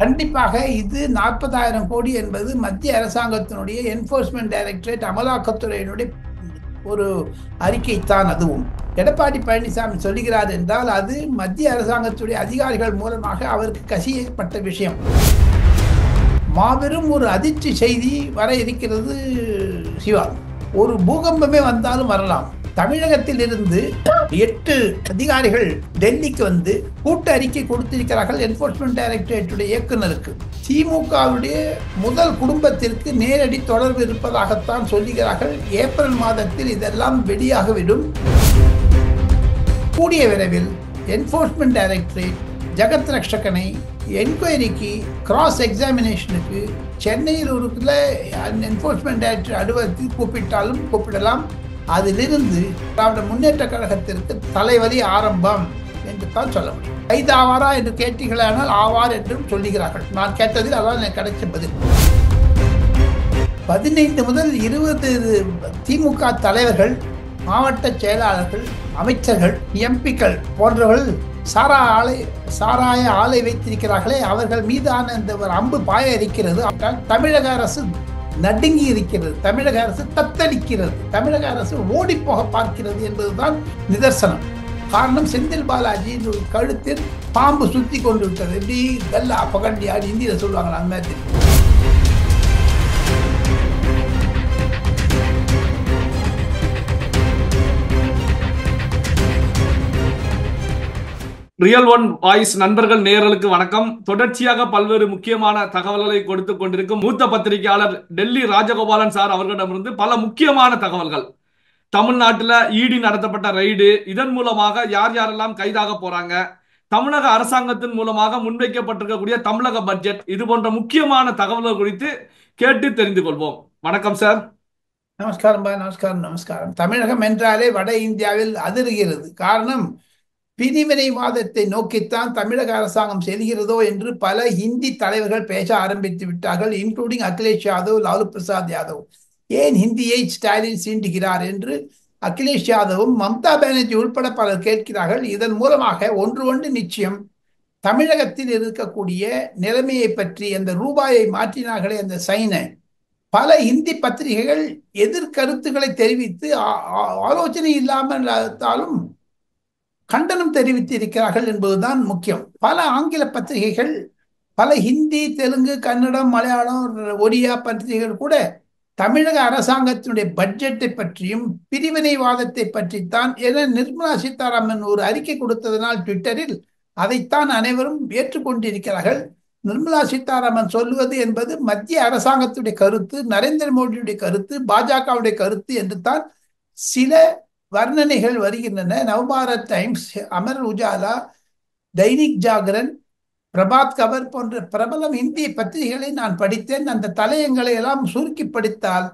கண்டிப்பாக இது 40,000 கோடி என்பது மத்திய அரசாங்கத்தினுடைய என்போர்ஸ்மெண்ட் டைரக்டரேட் அமலாக்கத்துறையினுடைய ஒரு அறிக்கைத்தான். அதுவும் எடப்பாடி பழனிசாமி சொல்லுகிறார் என்றால் அது மத்திய அரசாங்கத்துடைய அதிகாரிகள் மூலமாக அவருக்கு கசியப்பட்ட விஷயம். மாபெரும் ஒரு அதிர்ச்சி செய்தி வர இருக்கிறது சிவா. ஒரு பூகம்பமே வந்தாலும் வரலாம். தமிழகத்தில் இருந்து 8 அதிகாரிகள் டெல்லிக்கு வந்து கூட்ட அறிக்கை கொடுத்திருக்கிறார்கள் என்போர்ஸ்மெண்ட் டைரக்டரேட்டுடைய இயக்குநருக்கு. திமுகவுடைய முதல் குடும்பத்திற்கு நேரடி தொடர்பு இருப்பதாகத்தான் சொல்லுகிறார்கள். ஏப்ரல் மாதத்தில் இதெல்லாம் வெளியாகிவிடும். கூடிய விரைவில் என்போர்ஸ்மெண்ட் டைரக்டரேட் ஜெகத் ரக்ஷகனை என்கொயரிக்கு கிராஸ் எக்ஸாமினேஷனுக்கு சென்னையில் இருக்கிற என்போர்ஸ்மெண்ட் டைரக்டர் அலுவலகத்தில் கூப்பிடலாம். அதிலிருந்து திராவிட முன்னேற்ற கழகத்திற்கு தலைவலி ஆரம்பம் என்று தான் சொல்ல முடியும். கைதாவாரா என்று கேட்டீர்களானால் ஆவார் என்றும் சொல்லுகிறார்கள். நான் கேட்டதில் அதான் எனக்கு கிடைச்ச பதில். 15 முதல் 20 திமுக தலைவர்கள், மாவட்ட செயலாளர்கள், அமைச்சர்கள், எம்பிக்கள் போன்றவர்கள் சாராய ஆலை வைத்திருக்கிறார்களே, அவர்கள் மீதான இந்த ஒரு அம்பு பாய இருக்கிறது. தமிழக அரசு நடுங்கி இருக்கிறது, தமிழக அரசு தத்தளிக்கிறது, தமிழக அரசு ஓடி போக பார்க்கிறது என்பதுதான் நிதர்சனம். காரணம், செந்தில் பாலாஜி கழுத்தில் பாம்பு சுத்தி கொண்டு விட்டது. எப்படி கல்லா பகண்டியாடி இந்தியில சொல்லுவாங்களா, அந்த மாதிரி. ரியல் ஒன் வாய்ஸ் நண்பர்கள் நேயர்களுக்கு வணக்கம். தொடர்ச்சியாக பல்வேறு முக்கியமான தகவல்களை கொடுத்து கொண்டிருக்கும் மூத்த பத்திரிகையாளர் டெல்லி ராஜகோபாலன் சார் அவர்களிடமிருந்து பல முக்கியமான தகவல்கள். தமிழ்நாட்டில் இடி நடத்தப்பட்ட ரைடு, இதன் மூலமாக யார் யாரெல்லாம் கைதாக போறாங்க, தமிழக அரசாங்கத்தின் மூலமாக முன்வைக்கப்பட்டிருக்கக்கூடிய தமிழக பட்ஜெட், இது போன்ற முக்கியமான தகவல்கள் குறித்து கேட்டு தெரிந்து கொள்வோம். வணக்கம் சார். நமஸ்காரம், நமஸ்காரம். தமிழகம் என்றாலே வட இந்தியாவில் அதிர்கிறது. காரணம், பிரிவினைவாதத்தை நோக்கித்தான் தமிழக அரசாங்கம் செல்கிறதோ என்று பல ஹிந்தி தலைவர்கள் பேச ஆரம்பித்து விட்டார்கள், இன்க்ளூடிங் அகிலேஷ் யாதவ், லாலு பிரசாத் யாதவ். ஏன் ஹிந்தியை ஸ்டாலின் சீண்டுகிறார் என்று அகிலேஷ் யாதவும் மம்தா பானர்ஜி உட்பட பலர் கேட்கிறார்கள். இதன் மூலமாக ஒன்று நிச்சயம், தமிழகத்தில் இருக்கக்கூடிய நிலைமையை பற்றி, அந்த ரூபாயை மாற்றினார்களே அந்த சைனை, பல இந்தி பத்திரிகைகள் எதிர்கருத்துக்களை தெரிவித்து ஆலோசனை இல்லாமல் கண்டனம் தெரிவித்து இருக்கிறார்கள் என்பதுதான் முக்கியம். பல ஆங்கில பத்திரிகைகள், பல ஹிந்தி, தெலுங்கு, கன்னடம், மலையாளம், ஒடியா பத்திரிகைகள் கூட தமிழக அரசாங்கத்தினுடைய பட்ஜெட்டை பற்றியும் பிரிவினைவாதத்தை பற்றித்தான் என நிர்மலா சீதாராமன் ஒரு அறிக்கை கொடுத்ததனால் ட்விட்டரில் அதைத்தான் அனைவரும் ஏற்றுக்கொண்டிருக்கிறார்கள். நிர்மலா சீதாராமன் சொல்லுவது என்பது மத்திய அரசாங்கத்துடைய கருத்து, நரேந்திர மோடியுடைய கருத்து, பாஜகவுடைய கருத்து என்று தான் சில வர்ணனைகள் வருகின்றன. நவபாரத் டைம்ஸ், அமர் உஜாலா, தைனிக் ஜாகரன், பிரபாத் கவர் போன்ற பிரபலம் இந்திய பத்திரிகைகளை நான் படித்தேன். அந்த தலையங்களை எல்லாம் சுருக்கி படித்தால்,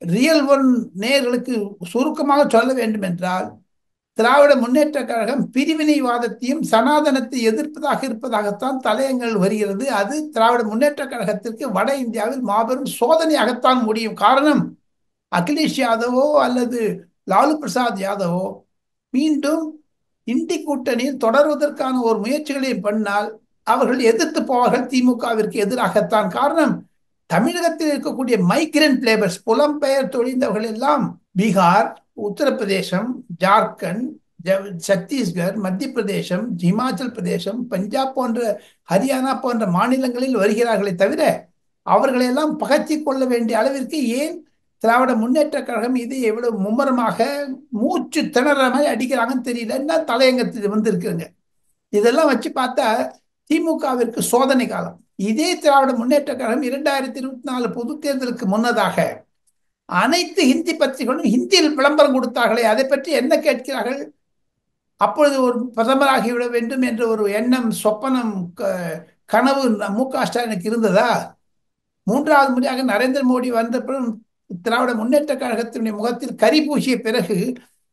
ரியல் ஒன் நேயர்களுக்கு சுருக்கமாக சொல்ல வேண்டும் என்றால், திராவிட முன்னேற்ற கழகம் பிரிவினைவாதத்தையும் சனாதனத்தை எதிர்ப்பதாக இருப்பதாகத்தான் தலையங்கள் வருகிறது. அது திராவிட முன்னேற்ற கழகத்திற்கு வட இந்தியாவில் மாபெரும் சோதனையாகத்தான் முடியும். காரணம், அகிலேஷ் யாதவோ அல்லது லாலு பிரசாத் யாதவோ மீண்டும் இந்தி கூட்டணியில் தொடர்வதற்கான ஒரு முயற்சிகளை பண்ணால் அவர்கள் எதிர்த்து போவார்கள் திமுகவிற்கு எதிராகத்தான். காரணம், தமிழகத்தில் இருக்கக்கூடிய மைக்ரண்ட் லேபர்ஸ், புலம்பெயர் தொழிந்தவர்கள் எல்லாம் பீகார், உத்தரப்பிரதேசம், ஜார்க்கண்ட், சத்தீஸ்கர், மத்திய பிரதேசம், இமாச்சல் பிரதேசம், பஞ்சாப் போன்ற, ஹரியானா போன்ற மாநிலங்களில் வருகிறார்களே தவிர அவர்களெல்லாம் பகத்தி கொள்ள வேண்டிய அளவிற்கு ஏன் திராவிட முன்னேற்ற கழகம் இது எவ்வளவு மும்முரமாக மூச்சு திணற மாதிரி அடிக்கிறாங்கன்னு தெரியல. என்ன தலையங்கத்தில் வந்திருக்குங்க. இதெல்லாம் வச்சு பார்த்தா திமுகவிற்கு சோதனை காலம். இதே திராவிட முன்னேற்ற கழகம் 2024 பொது தேர்தலுக்கு முன்னதாக அனைத்து ஹிந்தி பத்திரிகைகளும் ஹிந்தியில் விளம்பரம் கொடுத்தார்களே, அதை பற்றி என்ன கேட்கிறார்கள்? அப்பொழுது ஒரு பிரதமராகிவிட வேண்டும் என்ற ஒரு எண்ணம், சொப்பனம், கனவு மு.க. ஸ்டாலினுக்கு இருந்ததா? 3வது முறையாக நரேந்திர மோடி வந்த திராவிட முன்னேற்ற கழகத்தினுடைய முகத்தில் கரி பூசிய பிறகு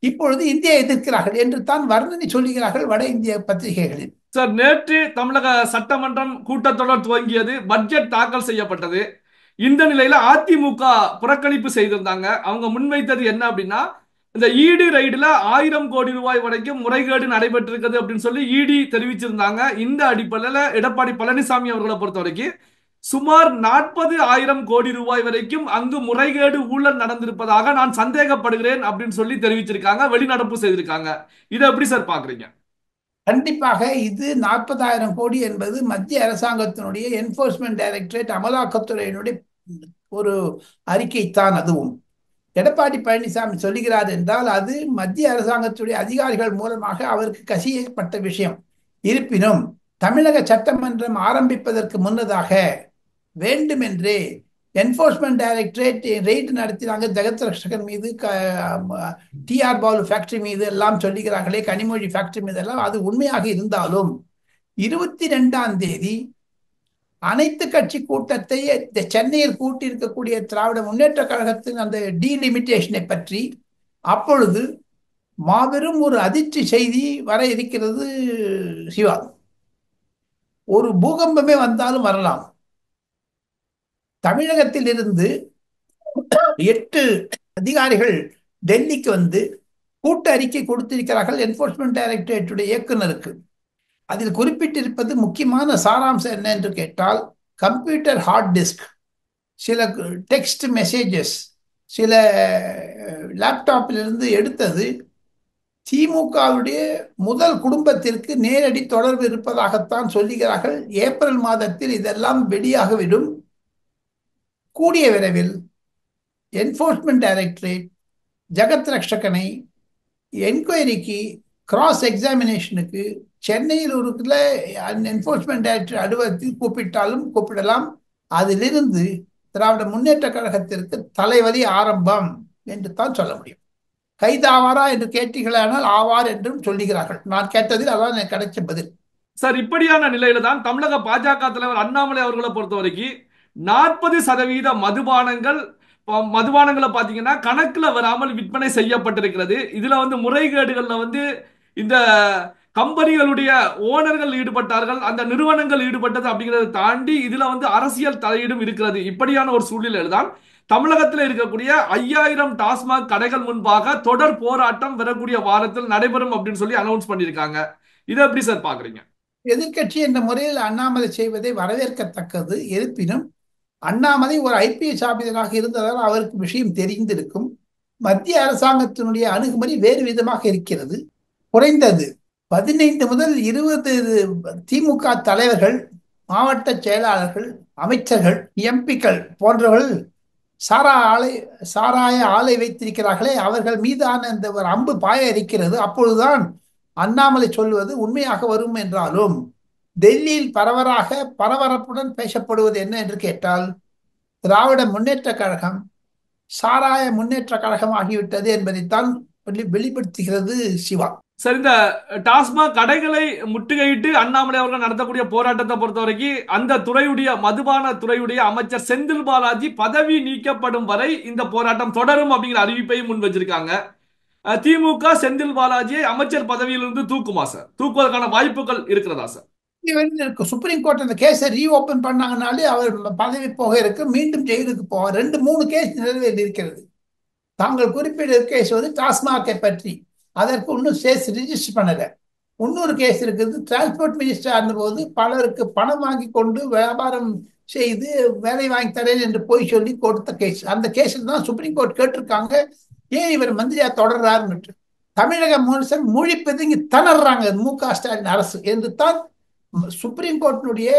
இப்பொழுது இந்தியா எதிர்க்கிறார்கள் என்று தான் வர்ணனை சொல்லுகிறார்கள் வட இந்திய பத்திரிகைகளில். சார், நேற்று தமிழக சட்டமன்றம் கூட்டத்தொடர் துவங்கியது, பட்ஜெட் தாக்கல் செய்யப்பட்டது. இந்த நிலையில அதிமுக புறக்கணிப்பு செய்திருந்தாங்க. அவங்க முன்வைத்தது என்ன அப்படின்னா, இந்த இடி ரைடுல 1000 கோடி ரூபாய் வரைக்கும் முறைகேடு நடைபெற்றிருக்கிறது அப்படின்னு சொல்லி இடி தெரிவிச்சிருந்தாங்க. இந்த அடிப்படையில் எடப்பாடி பழனிசாமி அவர்களை பொறுத்த வரைக்கும் சுமார் 40,000 கோடி ரூபாய் வரைக்கும் அங்கு முறைகேடு ஊழல் நடந்திருப்பதாக நான் சந்தேகப்படுகிறேன் அப்படின்னு சொல்லி தெரிவிச்சிருக்காங்க, வெளிநடப்பு செய்திருக்காங்க. இதை எப்படி சார் பாக்குறீங்க? கண்டிப்பாக இது 40,000 கோடி என்பது மத்திய அரசாங்கத்தினுடைய என்போர்ஸ்மெண்ட் டைரக்டரேட் அமலாக்கத்துறையினுடைய ஒரு அறிக்கைத்தான். அதுவும் எடப்பாடி பழனிசாமி சொல்லுகிறார் என்றால் அது மத்திய அரசாங்கத்துடைய அதிகாரிகள் மூலமாக அவருக்கு கசியப்பட்ட விஷயம். இருப்பினும் தமிழக சட்டமன்றம் ஆரம்பிப்பதற்கு முன்னதாக வேண்டுமென்றே என்போர்ஸ்மெண்ட் டைரக்டரேட் ரெய்டு நடத்தினாங்க ஜெகத் ரக்ஷகன் மீது, டிஆர் பாலு ஃபேக்டரி மீது எல்லாம் சொல்லுகிறார்களே, கனிமொழி ஃபேக்டரி மீது எல்லாம். அது உண்மையாக இருந்தாலும் 22ஆம் தேதி அனைத்து கட்சி கூட்டத்தை சென்னையில் கூட்டியிருக்கக்கூடிய திராவிட முன்னேற்ற கழகத்தின் அந்த டீலிமிட்டேஷனை பற்றி அப்பொழுது மாபெரும் ஒரு அதிர்ச்சி செய்தி வர இருக்கிறது. சிவா, ஒரு பூகம்பமே வந்தாலும் வரலாம். தமிழகத்தில் இருந்து 8 அதிகாரிகள் டெல்லிக்கு வந்து கூட்ட அறிக்கை கொடுத்திருக்கிறார்கள் என்போர்ஸ்மெண்ட் டைரக்டரேட்டுடைய இயக்குநருக்கு. அதில் குறிப்பிட்டிருப்பது முக்கியமான சாராம்சம் என்ன என்று கேட்டால், கம்ப்யூட்டர் ஹார்ட் டிஸ்க், சில டெக்ஸ்ட் மெசேஜஸ், சில லேப்டாப்பிலிருந்து எடுத்தது திமுகவுடைய முதல் குடும்பத்திற்கு நேரடி தொடர்பு இருப்பதாகத்தான் சொல்லுகிறார்கள். ஏப்ரல் மாதத்தில் இதெல்லாம் வெளியாகிவிடும். கூடிய விரைவில் என்போர்ஸ்மெண்ட் டைரக்டரேட் ஜெகத் ரக்ஷகனை என்கொயரிக்கு, கிராஸ் எக்ஸாமினேஷனுக்கு சென்னையில் இருக்கிற என்போர்ஸ்மெண்ட் டைரக்டர் அலுவலகத்தில் கூப்பிட்டாலும் கூப்பிடலாம். அதிலிருந்து திராவிட முன்னேற்ற கழகத்திற்கு தலைவலி ஆரம்பம் என்று தான் சொல்ல முடியும். கைதாவாரா என்று கேட்டீர்களானால் ஆவார் என்றும் சொல்லுகிறார்கள். நான் கேட்டதில் அதான் எனக்கு கிடைச்ச பதில். சார், இப்படியான நிலையில தான் தமிழக பாஜக தலைவர் அண்ணாமலை அவர்களை பொறுத்த வரைக்கும் 40% மதுபானங்களை பாத்தீங்கன்னா கணக்குல வராமல் விற்பனை செய்யப்பட்டிருக்கிறது. இதுல வந்து முறைகேடுகள்ல வந்து இந்த கம்பெனிகளுடைய ஓனர்கள் ஈடுபட்டார்கள், அந்த நிறுவனங்கள் ஈடுபட்டது அப்படிங்கிறத தாண்டி இதுல வந்து அரசியல் தலையீடும் இருக்கிறது. இப்படியான ஒரு சூழ்நிலையில் தான் தமிழகத்தில் இருக்கக்கூடிய 5000 டாஸ்மாக் கடைகள் முன்பாக தொடர் போராட்டம் வரக்கூடிய வாரத்தில் நடைபெறும் அப்படின்னு சொல்லி அனௌன்ஸ் பண்ணியிருக்காங்க. இதை எப்படி சார் பாக்குறீங்க? எதிர்கட்சி என்ற முறையில் அண்ணாமலை செய்வதை வரவேற்கத்தக்கது. இருப்பினும் அண்ணாமலை ஒரு ஐபிஎஸ் ஆபீசராக இருந்ததால் அவருக்கு விஷயம் தெரிந்திருக்கும். மத்திய அரசாங்கத்தினுடைய அணுகுமுறை வேறு விதமாக இருக்கிறது. குறைந்தது 15 முதல் 20 திமுக தலைவர்கள், மாவட்ட செயலாளர்கள், அமைச்சர்கள், எம்பிக்கள் போன்றவர்கள் சாராய ஆலை வைத்திருக்கிறார்களே, அவர்கள் மீதான இந்த ஒரு அம்பு பாய இருக்கிறது. அப்பொழுதுதான் அண்ணாமலை சொல்வது உண்மையாக வரும். என்றாலும் டெல்லியில் பரபரப்புடன் பேசப்படுவது என்ன என்று கேட்டால், திராவிட முன்னேற்ற கழகம் சாராய முன்னேற்ற கழகம் ஆகிவிட்டது என்பதைத்தான் வெளிப்படுத்துகிறது. சிவா, சார், இந்த டாஸ்மாக் கடைகளை முற்றுகையிட்டு அண்ணாமலை அவர்கள் நடத்தக்கூடிய போராட்டத்தை பொறுத்த வரைக்கும் அந்த துறையுடைய மதுபான துறையுடைய அமைச்சர் செந்தில் பாலாஜி பதவி நீக்கப்படும் வரை இந்த போராட்டம் தொடரும் அப்படிங்கிற அறிவிப்பையும் முன் வச்சிருக்காங்க. திமுக செந்தில் பாலாஜியை அமைச்சர் பதவியிலிருந்து தூக்குமா சார்? தூக்குவதற்கான வாய்ப்புகள் இருக்கிறதா சார்? சுப்ரீம் கோர்ட் அந்த கேஸை ரீஓபன் பண்ணாங்கனாலே அவர் பதவி போக இருக்கு, மீண்டும் ஜெயிலுக்கு போவார். 2-3 கேஸ் நிலுவையில் இருக்கிறது. தாங்கள் குறிப்பிட்ட கேஸ் வந்து டாஸ்மாகை பற்றி, அதற்கு இன்னும் கேஸ் ரிஜிஸ்டர் பண்ணல. இன்னொரு கேஸ் இருக்குது. டிரான்ஸ்போர்ட் மினிஸ்டர் இருந்தபோது பலருக்கு பணம் வாங்கி கொண்டு வியாபாரம் செய்து வேலை வாங்கி தரேன் என்று போய் சொல்லி கொடுத்த கேஸ். அந்த கேஸில் தான் சுப்ரீம் கோர்ட் கேட்டிருக்காங்க, ஏன் இவர் மந்திரியா தொடர்றாருன்னு. தமிழக மனுஷன் மொழி பிதுங்கி திணறாங்க மு.க. ஸ்டாலின் அரசு என்று தான் சுப்ரீம் கோர்ட்டினுடைய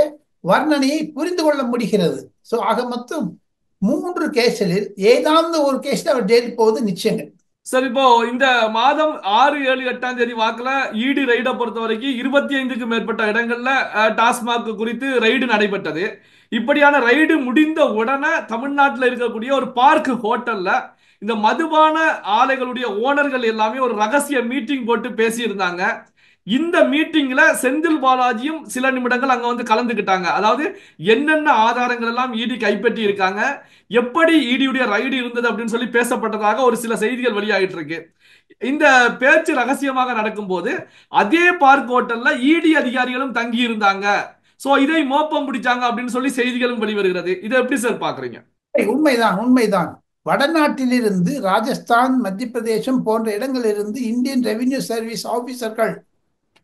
வர்ணனையை புரிந்து கொள்ள முடிகிறது. சோ ஆக மொத்தம் 3 கேஸில் ஏதாவது ஒரு கேஸ்ல அவர் ஜெயிலுக்கு போவது நிச்சயங்கள். சார், இப்போ இந்த மாதம் 6, 7, 8ஆம் தேதி வாக்குல இடி ரைடை பொறுத்த வரைக்கும் 25க்கும் மேற்பட்ட இடங்கள்ல டாஸ்மாக் குறித்து ரைடு நடைபெற்றது. இப்படியான ரைடு முடிந்த உடனே தமிழ்நாட்டில் இருக்கக்கூடிய ஒரு பார்க் ஹோட்டல்ல இந்த மதுபான ஆலைகளுடைய ஓனர்கள் எல்லாமே ஒரு ரகசிய மீட்டிங் போட்டு பேசியிருந்தாங்க. இந்த மீட்டிங்ல செந்தில் பாலாஜியும் சில நிமிடங்கள் அங்க வந்து கலந்துக்கிட்டாங்க. அதாவது என்னென்ன ஆதாரங்கள் எல்லாம் இடி கைப்பற்றி இருக்காங்க, எப்படி இடியுடைய ரைடு இருந்தது அப்படின்னு சொல்லி பேசப்பட்டதாக ஒரு சில செய்திகள் வெளியாகிட்டு இருக்கு. இந்த பேச்சு ரகசியமாக நடக்கும் போது அதே பார்க் ஹோட்டல்ல இடி அதிகாரிகளும் தங்கி இருந்தாங்க. சோ இதை மோப்பம் பிடிச்சாங்க அப்படின்னு சொல்லி செய்திகளும் வெளிவருகிறது. இதை எப்படி சார் பாக்குறீங்க? உண்மைதான், உண்மைதான். வடநாட்டிலிருந்து ராஜஸ்தான், மத்திய பிரதேசம் போன்ற இடங்களிலிருந்து இந்தியன் ரெவென்யூ சர்வீஸ் ஆபீசர்கள்,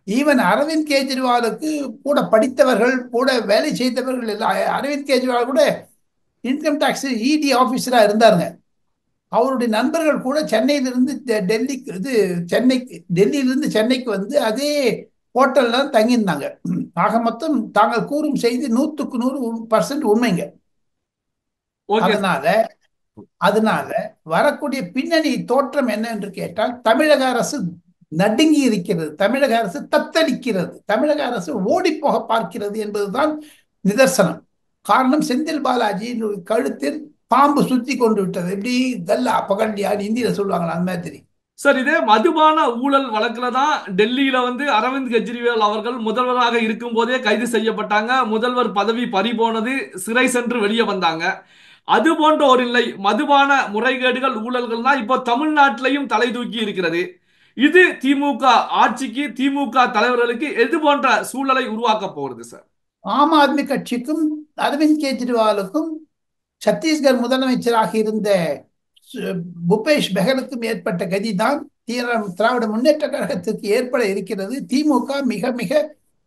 ஈவன் அரவிந்த் கெஜ்ரிவாலுக்கு கூட படித்தவர்கள், கூட வேலை செய்தவர்கள் எல்லாம், அரவிந்த் கெஜ்ரிவால் கூட இன்கம் டாக்ஸ் இடி ஆபீசரா இருந்தாருங்க. அவருடைய நண்பர்கள் கூட சென்னையிலிருந்து டெல்லிக்கு டெல்லியிலிருந்து சென்னைக்கு வந்து அதே ஹோட்டல்ல தங்கியிருந்தாங்க. ஆக மொத்தம் தாங்கள் கூறும் செய்தி 100% உண்மைங்க. ஓகே. அதனால அதனால வரக்கூடிய பின்னணி தோற்றம் என்ன என்று கேட்டால், தமிழக அரசு நடுங்கி இருக்கிறது, தமிழக அரசு தத்தளிக்கிறது, தமிழக அரசு ஓடி போக பார்க்கிறது என்பதுதான் நிதர்சனம். காரணம், செந்தில் பாலாஜி கழுத்தில் பாம்பு சுத்தி கொண்டு விட்டது. எப்படி கல்லா பகண்டியான்னு இந்தியில சொல்லுவாங்களா, அந்த மாதிரி. சார், இதே மதுபான ஊழல் வழக்குல தான் டெல்லியில வந்து அரவிந்த் கெஜ்ரிவால் அவர்கள் முதல்வராக இருக்கும் போதே கைது செய்யப்பட்டாங்க. முதல்வர் பதவி பறிபோனது, சிறை சென்று வெளியே வந்தாங்க. அது போன்ற ஒரு நிலை மதுபான முறைகேடுகள் ஊழல்கள் தான் இப்போ தமிழ்நாட்டிலையும் தலை தூக்கி இருக்கிறது. இது திமுக ஆட்சிக்கு, திமுக தலைவர்களுக்கு எது போன்ற சூழலை உருவாக்க போகிறது சார்? ஆம் ஆத்மி கட்சிக்கும் அரவிந்த் கெஜ்ரிவாலுக்கும் சத்தீஸ்கர் முதலமைச்சராக இருந்த பூபேஷ் பெகலுக்கும் ஏற்பட்ட கதிதான் திராவிட முன்னேற்ற கழகத்துக்கு ஏற்பட இருக்கிறது. திமுக மிக மிக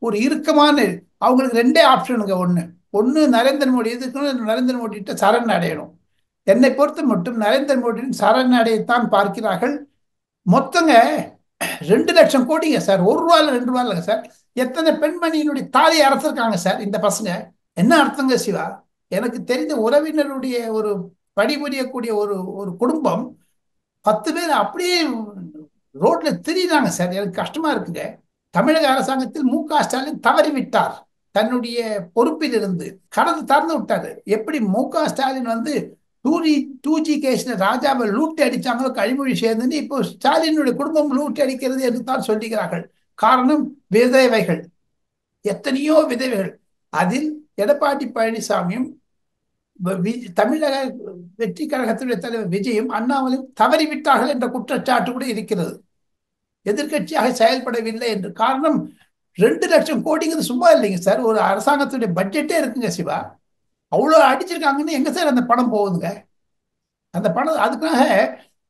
ஒரு இறுக்கமான, அவங்களுக்கு ரெண்டே ஆப்ஷனுங்க. ஒன்று நரேந்திர மோடி எதிர்க்கணும், நரேந்திர மோடி கிட்ட சரண் அடையணும். என்னை பொறுத்த மட்டும் நரேந்திர மோடியின் சரண் அடையத்தான் பார்க்கிறார்கள். மொத்தங்க 2 லட்சம் கோடிங்க சார். 1 ரூபாயில் 2 ரூபா இல்லைங்க சார். எத்தனை பெண்மணியினுடைய தாலியை அறுத்திருக்காங்க சார் இந்த பசங்க. என்ன அர்த்தங்க சிவா? எனக்கு தெரிந்த உறவினருடைய ஒரு பணிபுரியக்கூடிய ஒரு ஒரு குடும்பம் 10 பேர் அப்படியே ரோட்ல திரியிறாங்க சார். எனக்கு கஷ்டமா இருக்குங்க. தமிழக அரசாங்கத்தில் மு.க. ஸ்டாலின் தவறிவிட்டார். தன்னுடைய பொறுப்பில் இருந்து கடந்து திறந்து விட்டாரு. எப்படி மு.க. ஸ்டாலின் வந்து 2G கேஸ்ல ராஜாவை லூட்டி அடிச்சாங்களோ, கழிமொழி சேர்ந்து இப்போ ஸ்டாலினுடைய குடும்பம் லூட்டி அடிக்கிறது என்று தான் சொல்லுகிறார்கள். காரணம், விதவைகள், எத்தனையோ விதவைகள். அதில் எடப்பாடி பழனிசாமியும் தமிழக வெற்றி கழகத்துடைய தலைவர் விஜயும் அண்ணாமலையும் தவறிவிட்டார்கள் என்ற குற்றச்சாட்டு கூட இருக்கிறது. எதிர்கட்சியாக செயல்படவில்லை என்று. காரணம், 2 லட்சம் கோடிங்கிறது சும்மா இல்லைங்க சார். ஒரு அரசாங்கத்துடைய பட்ஜெட்டே இருக்குங்க சிவா. அவ்வளோ அடிச்சிருக்காங்கன்னு எங்க சார் அந்த பணம் போகுதுங்க? அந்த பணம் அதுக்காக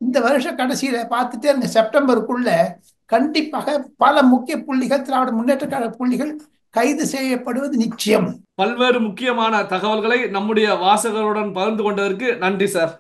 இந்த வருஷ கடைசியில பார்த்துட்டே இருங்க, செப்டம்பருக்குள்ள கண்டிப்பாக பல முக்கிய புள்ளிகள், திராவிட முன்னேற்ற கழக புள்ளிகள் கைது செய்யப்படுவது நிச்சயம். பல்வேறு முக்கியமான தகவல்களை நம்முடைய வாசகருடன் பகிர்ந்து கொண்டதற்கு நன்றி சார்.